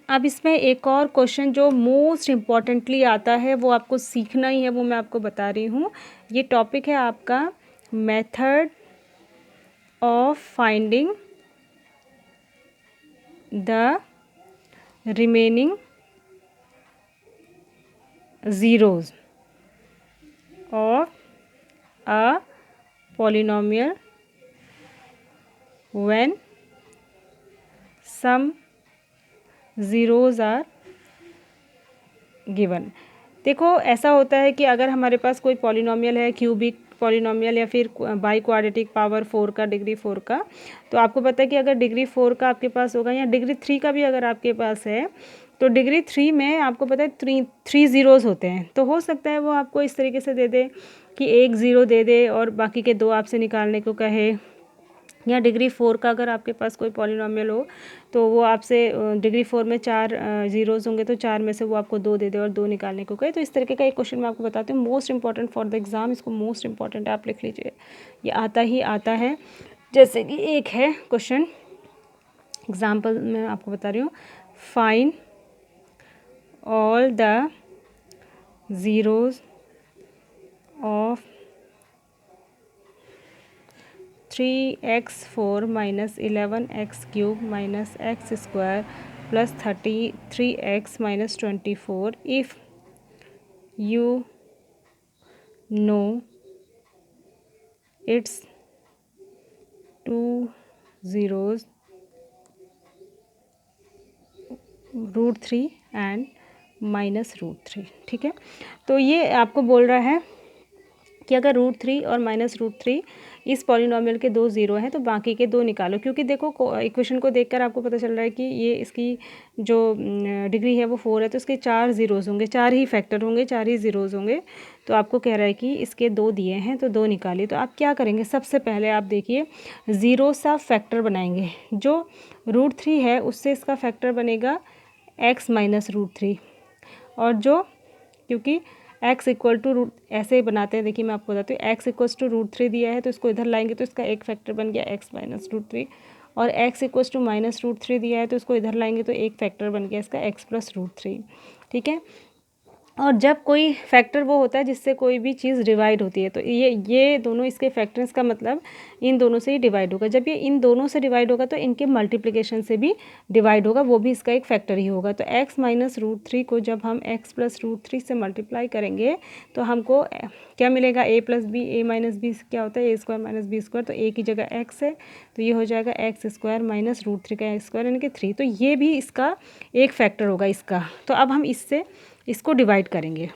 अब इसमें एक और क्वेश्चन जो मोस्ट इम्पॉर्टेंटली आता है, वो आपको सीखना ही है, वो मैं आपको बता रही हूँ। ये टॉपिक है आपका method of finding the remaining zeros of a polynomial when some zeros are given। देखो ऐसा होता है कि अगर हमारे पास कोई पॉलिनॉमियल है, क्यूबिक पॉलिनॉमियल या फिर बाई क्वाड्रेटिक पावर 4 का, डिग्री 4 का, तो आपको पता है कि अगर डिग्री 4 का आपके पास होगा या डिग्री 3 का भी अगर आपके पास है, तो डिग्री 3 में आपको पता है थ्री ज़ीरोज़ होते हैं। तो हो सकता है वो आपको इस तरीके से दे दे कि एक ज़ीरो दे दे और बाकी के दो आपसे निकालने को कहे, या डिग्री 4 का अगर आपके पास कोई पॉलिनॉमियल हो तो वो आपसे डिग्री 4 में 4 ज़ीरोज़ होंगे, तो 4 में से वो आपको 2 दे दे और 2 निकालने को कहे। तो इस तरीके का एक क्वेश्चन मैं आपको बताती हूँ, most important for the exam, इसको मोस्ट इंपॉर्टेंट आप लिख लीजिए, ये आता ही आता है। जैसे कि एक है क्वेश्चन, एग्जाम्पल मैं आपको बता रही हूँ, find all the zeros of 3x4 minus 11x³ minus x square plus 33x minus 24 if you know its two zeros √3 and -√3। ठीक है, तो ये आपको बोल रहा है कि अगर √3 और -√3 इस पॉलिनॉमियल के दो ज़ीरो हैं तो बाकी के दो निकालो। क्योंकि देखो इक्वेशन को देखकर आपको पता चल रहा है कि ये इसकी जो डिग्री है वो 4 है, तो इसके 4 ज़ीरोज़ होंगे, 4 ही फैक्टर होंगे, 4 ही ज़ीरोज़ होंगे। तो आपको कह रहा है कि इसके दो दिए हैं तो दो निकालिए। तो आप क्या करेंगे, सबसे पहले आप देखिए ज़ीरो सा फैक्टर बनाएंगे। जो √3 है उससे इसका फैक्टर बनेगा x माइनस √3, और जो क्योंकि x इक्वल टू रूट ऐसे ही बनाते हैं, देखिए मैं आपको बताती हूँ, x इक्वल्स टू √3 दिया है तो इसको इधर लाएंगे तो इसका एक फैक्टर बन गया x माइनस √3, और x इक्वल्स टू -√3 दिया है तो इसको इधर लाएंगे तो एक फैक्टर बन गया इसका x प्लस √3। ठीक है, और जब कोई फैक्टर वो होता है जिससे कोई भी चीज़ डिवाइड होती है, तो ये दोनों इसके फैक्टर्स का मतलब इन दोनों से ही डिवाइड होगा। जब ये इन दोनों से डिवाइड होगा तो इनके मल्टीप्लिकेशन से भी डिवाइड होगा, वो भी इसका एक फैक्टर ही होगा। तो x माइनस √3 को जब हम x प्लस √3 से मल्टीप्लाई करेंगे तो हमको क्या मिलेगा, a plus B, a minus B क्या होता है, a² माइनस b², तो a की जगह x है तो ये हो जाएगा x² माइनस √3 का स्क्वायर यानी कि 3। तो ये भी इसका एक फैक्टर होगा इसका। तो अब हम इससे इसको डिवाइड करेंगे।